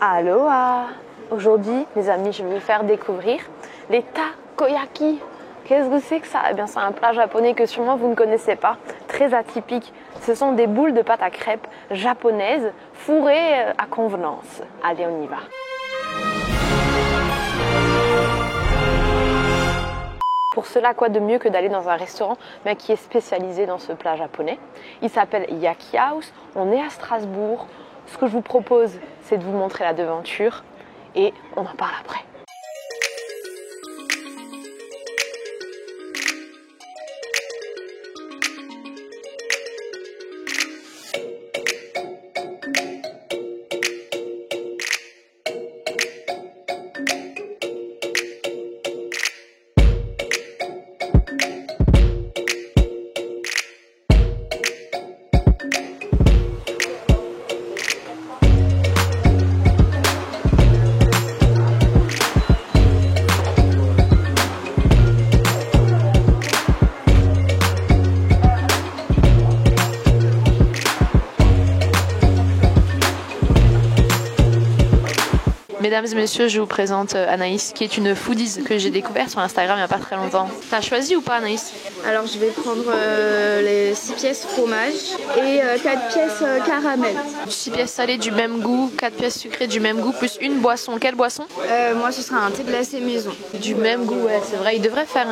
Aloha! Aujourd'hui, les amis, je vais vous faire découvrir les takoyaki. Qu'est-ce que c'est que ça? Eh bien, c'est un plat japonais que sûrement vous ne connaissez pas, très atypique. Ce sont des boules de pâte à crêpes japonaises fourrées à convenance. Allez, on y va! Pour cela, quoi de mieux que d'aller dans un restaurant qui est spécialisé dans ce plat japonais. Il s'appelle Yaki House, on est à Strasbourg. Ce que je vous propose, c'est de vous montrer la devanture et on en parle après. Mesdames et messieurs, je vous présente Anaïs, qui est une foodies que j'ai découverte sur Instagram il n'y a pas très longtemps. T'as choisi ou pas, Anaïs? Alors je vais prendre les 6 pièces fromage et 4 pièces caramel. 6 pièces salées du même goût, 4 pièces sucrées du même goût, plus une boisson. Quelle boisson? Moi ce sera un thé glacé maison. Du même goût, ouais, c'est vrai. Il devrait faire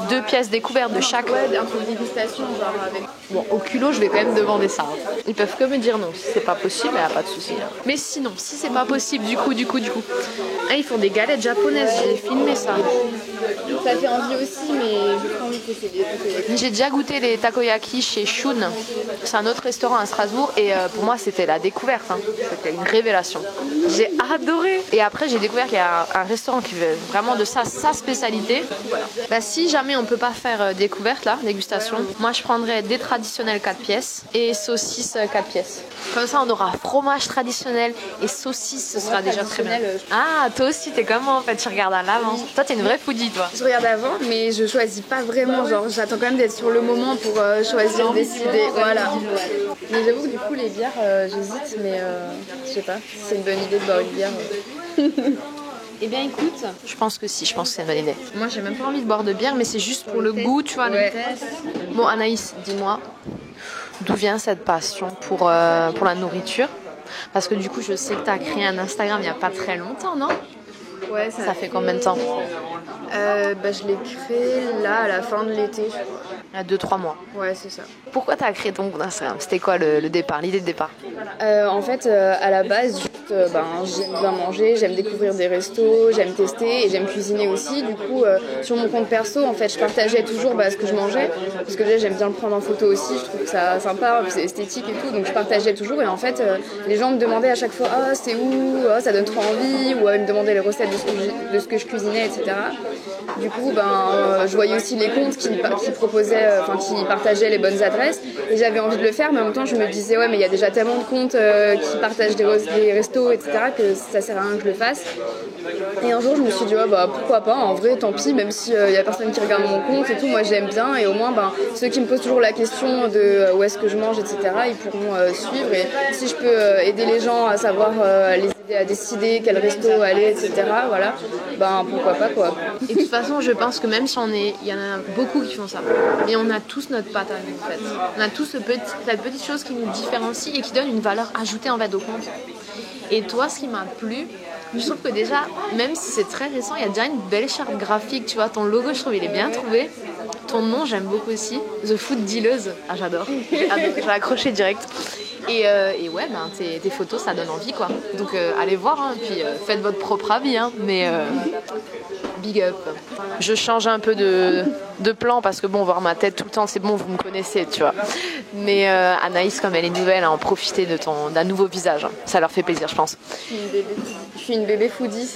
2 pièces découvertes de chaque. Ouais, un peu de dégustation, genre avec... Bon, au culot, je vais quand même demander ça. Ils peuvent que me dire non. Si c'est pas possible, il n'y a pas de souci. Mais sinon, si c'est pas possible, du coup. Ah, ils font des galettes japonaises, j'ai filmé ça. Ça fait envie aussi, mais j'ai pas envie de tester des takoyaki. J'ai déjà goûté les takoyaki chez Shun. C'est un autre restaurant à Strasbourg et pour moi c'était la découverte. C'était une révélation. J'ai adoré. Et après j'ai découvert qu'il y a un restaurant qui veut vraiment de sa spécialité. Bah, si jamais on peut pas faire découverte là, dégustation, moi je prendrais des traditionnels 4 pièces et saucisses 4 pièces. Comme ça on aura fromage traditionnel et saucisses, ce sera déjà très bien. Ah, toi aussi t'es comment en fait? Tu regardes à l'avance. Toi t'es une vraie foodie toi. Je regarde avant, mais je choisis pas vraiment. Genre, j'attends quand même d'être sur le moment pour choisir, décider. Voilà. Mais j'avoue que du coup, les bières, j'hésite, mais je sais pas. C'est une bonne idée de boire une bière. Eh bien écoute, je pense que c'est une bonne idée. Moi j'ai même pas envie de boire de bière, mais c'est juste pour le goût, tu vois, le test. Bon Anaïs, dis-moi, d'où vient cette passion pour la nourriture? Parce que du coup je sais que tu as créé un Instagram il n'y a pas très longtemps, non? Ouais, ça fait combien de temps? Je l'ai créé là à la fin de l'été. Il y a 2-3 mois. Ouais, c'est ça. Pourquoi tu as créé ton compte Instagram? C'était quoi le départ, l'idée de départ? En fait, à la base, j'aime bien manger, j'aime découvrir des restos, j'aime tester et j'aime cuisiner aussi. Du coup, sur mon compte perso, en fait, je partageais toujours ce que je mangeais. Parce que déjà, j'aime bien le prendre en photo aussi, je trouve que ça sympa, c'est esthétique et tout. Donc je partageais toujours et en fait, les gens me demandaient à chaque fois « Ah, c'est où? Ah, ça donne trop envie » ou ils me demandaient les recettes de ce que je cuisinais, etc. Du coup, je voyais aussi les comptes qui proposaient, qui partageaient les bonnes adresses et j'avais envie de le faire, mais en même temps je me disais ouais mais il y a déjà tellement de comptes qui partagent des restos, etc. que ça sert à rien que je le fasse. Et un jour je me suis dit pourquoi pas, en vrai tant pis, même s'il y a personne qui regarde mon compte et tout, moi j'aime bien et au moins ceux qui me posent toujours la question de où est-ce que je mange, etc. ils pourront suivre et si je peux aider les gens à savoir les aider à décider quel resto aller, etc. voilà, pourquoi pas quoi. Et de toute façon je pense que même si il y en a beaucoup qui font ça, mais on a tous notre patte à nous en fait. On a tous cette petite chose qui nous différencie et qui donne une valeur ajoutée en fait au compte. Et toi, ce qui m'a plu, je trouve que déjà, même si c'est très récent, il y a déjà une belle charte graphique, tu vois, ton logo, je trouve, il est bien trouvé. Ton nom, j'aime beaucoup aussi. The Food Dealeuse. Ah, j'adore. J'ai accroché direct. Et ouais, tes photos, ça donne envie, quoi. Donc, allez voir, puis faites votre propre avis, mais big up. Je change un peu de plan parce que voir ma tête tout le temps, c'est bon, vous me connaissez, tu vois. Mais Anaïs, comme elle est nouvelle, a en profité d'un nouveau visage. Ça leur fait plaisir, je pense. Je suis une bébé foodie.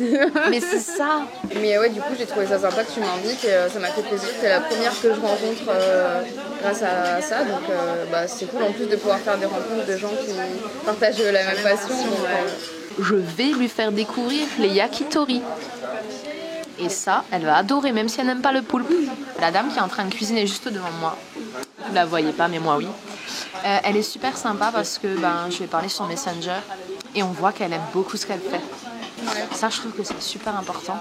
Mais c'est ça. Mais ouais, du coup, j'ai trouvé ça sympa que tu m'invites et ça m'a fait plaisir. C'est la première que je rencontre grâce à ça. Donc c'est cool en plus de pouvoir faire des rencontres de gens qui partagent la même passion. Je vais lui faire découvrir les yakitori. Et ça, elle va adorer, même si elle n'aime pas le poulpe. La dame qui est en train de cuisiner juste devant moi. Vous la voyez pas, mais moi oui. Elle est super sympa parce que je vais parler sur Messenger. Et on voit qu'elle aime beaucoup ce qu'elle fait. Ça, je trouve que c'est super important.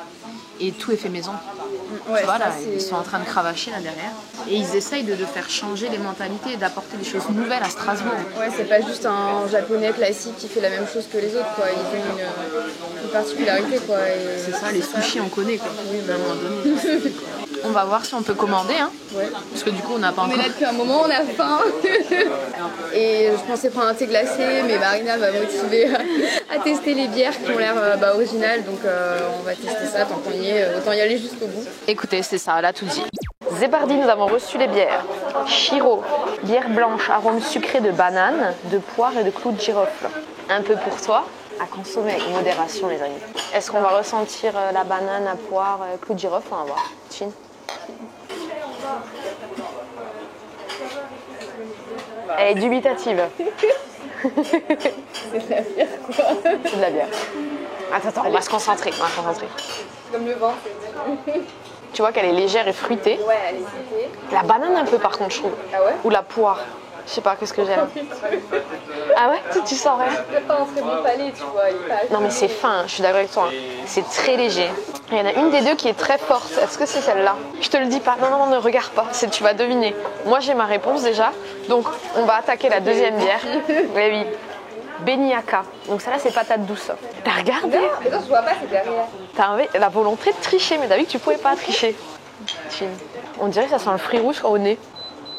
Et tout est fait maison. Ouais, tu vois, ça, là, ils sont en train de cravacher là derrière. Et ils essayent de faire changer les mentalités et d'apporter des choses nouvelles à Strasbourg. Ouais, c'est pas juste un japonais classique qui fait la même chose que les autres, quoi. Ils ont une particularité, quoi. C'est ça, les sushis, on connaît, quoi. À un moment donné. On va voir si on peut commander, hein. Ouais. Parce que du coup, on n'a pas encore. On est là depuis un moment, on a faim. Et je pensais prendre un thé glacé, mais Marina m'a motivée à tester les bières qui ont l'air originales. Donc on va tester ça tant qu'on y est. Autant y aller jusqu'au bout. Écoutez, c'est ça, elle a tout dit. Zébardi, nous avons reçu les bières. Chiro, bière blanche, arôme sucré de banane, de poire et de clous de girofle. Un peu pour toi, à consommer avec modération, les amis. Est-ce qu'on va ressentir la banane, la poire, clous de girofle? On va voir. Chin. Elle est dubitative. C'est de la bière, quoi. C'est de la bière. Attends, on va se concentrer. Comme le vent. Tu vois qu'elle est légère et fruitée. Ouais, elle est fruitée. La banane un peu par contre, je trouve. Ah ouais? Ou la poire. Je sais pas, qu'est-ce que j'aime. Ah ouais? Tu sens rien? C'est pas un très bon palais, tu vois. Non mais c'est fin, je suis d'accord avec toi. C'est très léger. Il y en a une des deux qui est très forte. Est-ce que c'est celle-là? Je te le dis pas. Non, ne regarde pas. Tu vas deviner. Moi j'ai ma réponse déjà. Donc on va attaquer la deuxième bière. Oui. Beniaka. Donc celle-là c'est patate douce. T'as regardé? Mais non, je vois pas, c'est derrière. T'as la volonté de tricher, mais t'as vu que tu pouvais pas tricher. On dirait que ça sent le fruit rouge au nez.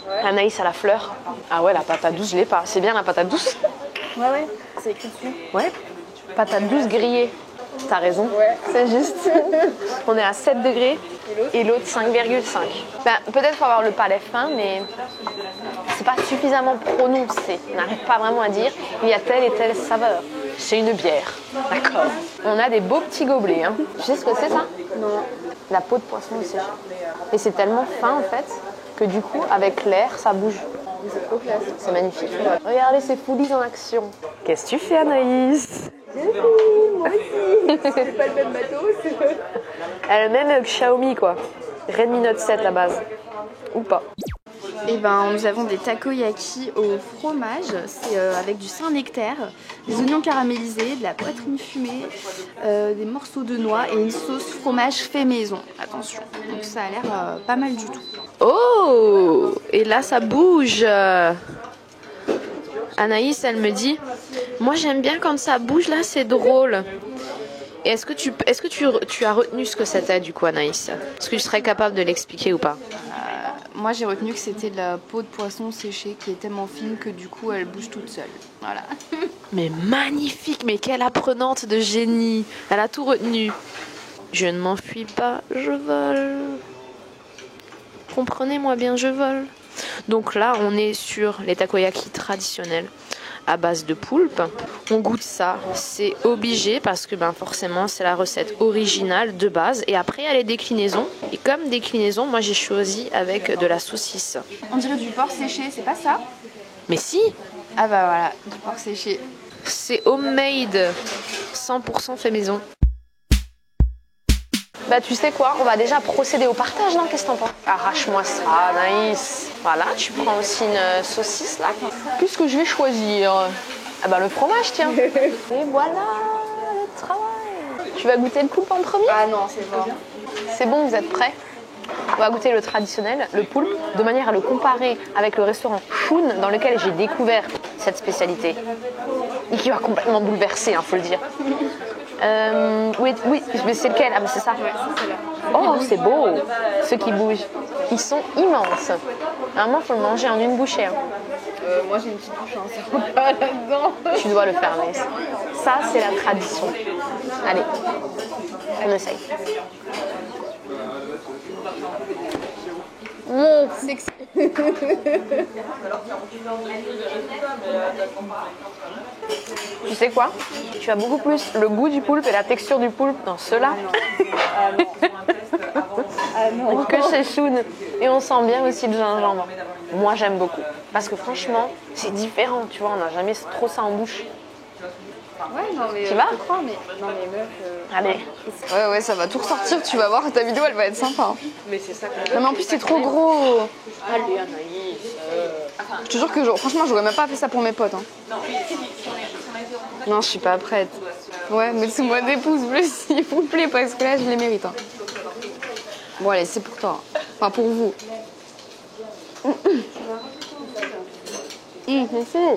Ouais. Anaïs à la fleur. Ah ouais, la patate douce, je l'ai pas. C'est bien la patate douce? Ouais, c'est écrit dessus. Ouais, patate douce grillée. T'as raison. Ouais. C'est juste. On est à 7 degrés et l'autre 5,5. Ben, peut-être faut avoir le palais fin, mais c'est pas suffisamment prononcé. On n'arrive pas vraiment à dire il y a telle et telle saveur. C'est une bière. D'accord. On a des beaux petits gobelets. Hein. Tu sais ce que c'est ça? Non. La peau de poisson aussi. Et c'est tellement fin en fait que du coup avec l'air ça bouge. C'est trop classe. C'est magnifique. Regardez ces foodies en action. Qu'est-ce que tu fais Anaïs? Moi aussi. C'est pas le même matos. Elle a le même que Xiaomi quoi. Redmi Note 7 à la base. Ou pas. Et ben nous avons des takoyaki au fromage, c'est avec du Saint-Nectaire, des oignons caramélisés, de la poitrine fumée, des morceaux de noix et une sauce fromage fait maison. Attention, donc ça a l'air pas mal du tout. Oh! Et là ça bouge. Anaïs elle me dit, moi j'aime bien quand ça bouge là, c'est drôle. Et est-ce que tu as retenu ce que c'était du coup Anaïs? Est-ce que tu serais capable de l'expliquer ou pas? Moi j'ai retenu que c'était de la peau de poisson séchée qui est tellement fine que du coup elle bouge toute seule. Voilà. Mais magnifique, mais quelle apprenante de génie. Elle a tout retenu. Je ne m'enfuis pas, je vole. Comprenez-moi bien, je vole. Donc là, on est sur les takoyaki traditionnels à base de poulpe. On goûte ça, c'est obligé parce que forcément c'est la recette originale de base. Et après il y a les déclinaisons. Et comme déclinaison, moi j'ai choisi avec de la saucisse. On dirait du porc séché, c'est pas ça? Mais si! Ah bah voilà, du porc séché. C'est homemade, 100% fait maison. Bah tu sais quoi, on va déjà procéder au partage, non? Qu'est-ce que t'en penses? Arrache-moi ça, Anaïs. Voilà, tu prends aussi une saucisse là. Qu'est-ce que je vais choisir? Ah bah le fromage, tiens. Et voilà, le travail. Tu vas goûter le poulpe en premier? Ah non, c'est bon. C'est bon, vous êtes prêts? On va goûter le traditionnel, le poulpe, de manière à le comparer avec le restaurant Shun dans lequel j'ai découvert cette spécialité. Et qui m'a complètement bouleversée, faut le dire. Oui, mais c'est lequel? Ah, mais c'est ça. Ouais, c'est celle-là. Oh, c'est beau. Ceux qui bougent. Ils sont immenses. Normalement, il faut le manger en une bouchée. Hein. Moi, j'ai une petite bouche, hein, ça va pas là-dedans. Tu dois le faire, mais ça, c'est la tradition. Allez, on essaye. Sexy. Tu sais quoi? Tu as beaucoup plus le goût du poulpe et la texture du poulpe dans ceux-là que chez Shun. Et on sent bien aussi le gingembre. Moi, j'aime beaucoup. Parce que franchement, c'est différent, tu vois, on n'a jamais trop ça en bouche. Ouais, non, mais tu vas? je crois, mais non, mais meuf. Allez. Ouais, ça va tout ressortir, tu vas voir, ta vidéo elle va être sympa. Mais c'est ça que... Non, mais en plus, c'est trop gros. Allez, Anaïs. Je te jure que franchement, j'aurais même pas fait ça pour mes potes. Hein. Non, je suis pas prête. Ouais, mettez-moi des pouces bleus s'il vous plaît, parce que là, je les mérite. Hein. Bon, allez, c'est pour toi. Enfin, pour vous. C'est fou.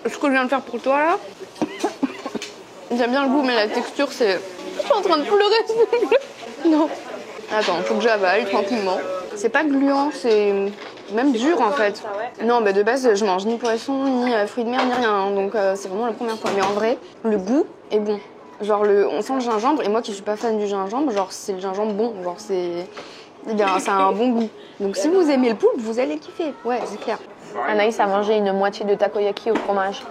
Ce que je viens de faire pour toi, là, j'aime bien le goût, mais la texture, c'est... Je suis en train de pleurer, s'il vous plaît. Non. Attends, faut que j'avale tranquillement. C'est pas gluant, c'est même dur en fait. Non, bah de base, je mange ni poisson, ni fruits de mer, ni rien. Hein, donc c'est vraiment la première fois. Mais en vrai, le goût est bon. Genre, on sent le gingembre. Et moi qui suis pas fan du gingembre, genre, c'est le gingembre bon. Genre, c'est un bon goût. Donc si vous aimez le poulpe, vous allez kiffer. Ouais, c'est clair. Anaïs a mangé une moitié de takoyaki au fromage.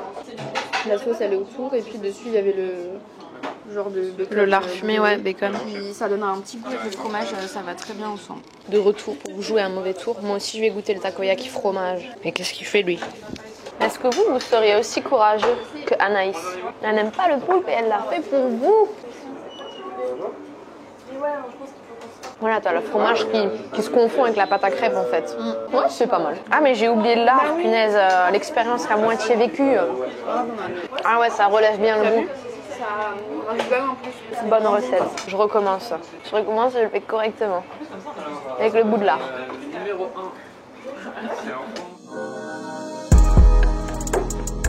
La sauce, elle est autour. Et puis dessus, il y avait le genre de bacon. Le lard fumé, ouais, bacon. Puis ça donne un petit goût avec le fromage, ça va très bien ensemble. De retour pour vous jouer un mauvais tour. Moi aussi, je vais goûter le takoyaki fromage. Mais qu'est-ce qu'il fait, lui? Est-ce que vous seriez aussi courageux que Anaïs? Elle n'aime pas le poulpe et elle l'a fait pour vous. Voilà, t'as le fromage qui se confond avec la pâte à crêpes en fait. Ouais, c'est pas mal. Ah, mais j'ai oublié le lard, punaise. L'expérience à moitié vécue. Ah ouais, ça relève bien le goût. Bonne recette. Je recommence. Je le fais correctement. Avec le bout de lard.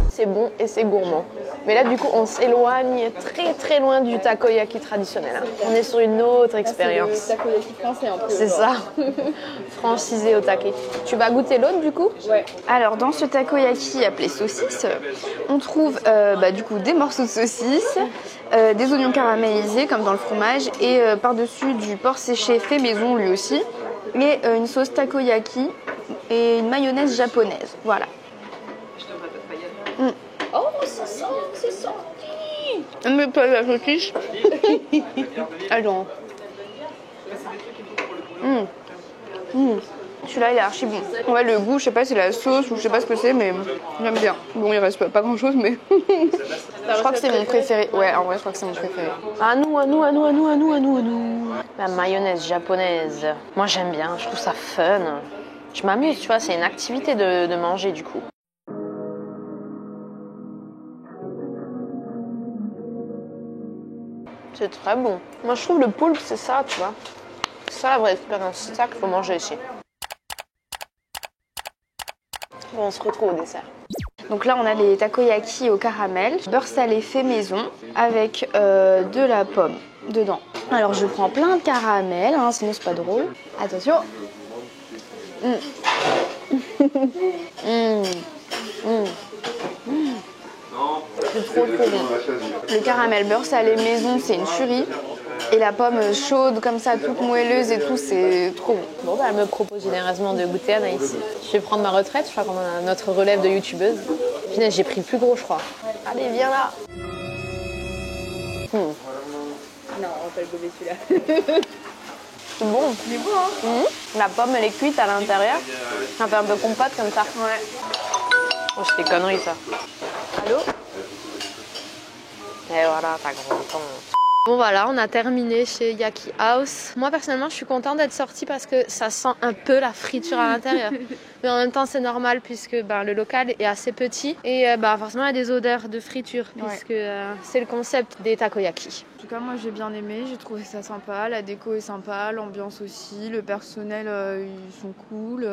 C'est bon et c'est gourmand. Mais là, du coup, on s'éloigne très très loin du takoyaki traditionnel. On est sur une autre expérience. C'est le takoyaki français un peu. C'est ça. Francisé au taquet. Tu vas goûter l'autre, du coup? Ouais. Alors, dans ce takoyaki appelé saucisse, on trouve du coup des morceaux de saucisse, des oignons caramélisés comme dans le fromage et par-dessus du porc séché fait maison lui aussi et une sauce takoyaki et une mayonnaise japonaise. Voilà. Oh, c'est sorti. Mais pas la saucisse. Allons. Celui-là, il est archi bon. Ouais, le goût, je sais pas si c'est la sauce ou je sais pas ce que c'est, mais j'aime bien. Bon, il reste pas grand-chose, mais je crois que c'est mon préféré. Ouais, en vrai, je crois que c'est mon préféré. À nous. La mayonnaise japonaise. Moi, j'aime bien. Je trouve ça fun. Je m'amuse, tu vois. C'est une activité de manger, du coup. C'est très bon. Moi, je trouve le poulpe, c'est ça, tu vois. C'est ça la vraie expérience. C'est ça qu'il faut manger ici. Bon, on se retrouve au dessert. Donc là, on a les takoyaki au caramel, beurre salé fait maison avec de la pomme dedans. Alors, je prends plein de caramel, hein, sinon c'est pas drôle. Attention. C'est trop bon. Le caramel beurre salé maison, c'est une tuerie. Et la pomme chaude comme ça, toute moelleuse et tout, c'est trop bon. Bon, bah, elle me propose généreusement de goûter Anaïs. Je vais prendre ma retraite, je crois qu'on a notre relève de youtubeuse. Finalement, j'ai pris le plus gros, je crois. Allez, viens là. Non, on va pas le gober celui-là. C'est bon. Il est bon, hein. La pomme, elle est cuite à l'intérieur. Ça fait un peu compote comme ça. Ouais. Oh, c'est des conneries, ça. Allô? Et voilà, t'as grand temps. Bon voilà, on a terminé chez Yaki House. Moi personnellement, je suis contente d'être sortie parce que ça sent un peu la friture à l'intérieur. Mais en même temps, c'est normal puisque le local est assez petit et forcément il y a des odeurs de friture puisque c'est le concept des takoyaki. En tout cas, moi j'ai bien aimé, j'ai trouvé ça sympa, la déco est sympa, l'ambiance aussi, le personnel ils sont cool.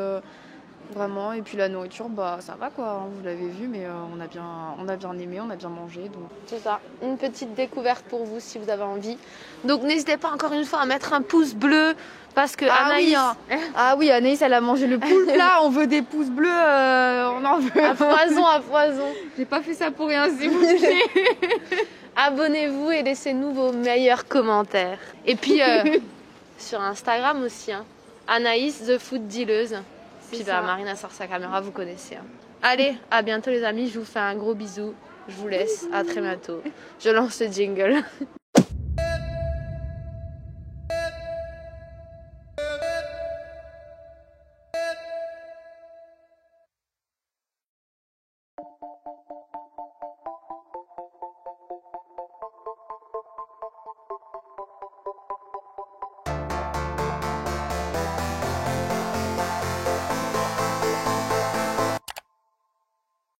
Vraiment, et puis la nourriture, ça va quoi, hein, vous l'avez vu, mais on a bien aimé, on a bien mangé. Donc. C'est ça, une petite découverte pour vous si vous avez envie. Donc n'hésitez pas encore une fois à mettre un pouce bleu parce que Anaïs... oui, Anaïs elle a mangé le poulpe là, on veut des pouces bleus, on en veut. À foison. J'ai pas fait ça pour rien, s'il vous plaît. Abonnez-vous et laissez-nous vos meilleurs commentaires. Et puis sur Instagram aussi, hein. Anaïs the Food Dealeuse. Puis Marina sort sa caméra, vous connaissez. Hein. Allez, à bientôt les amis, je vous fais un gros bisou. Je vous laisse, à très bientôt. Je lance le jingle.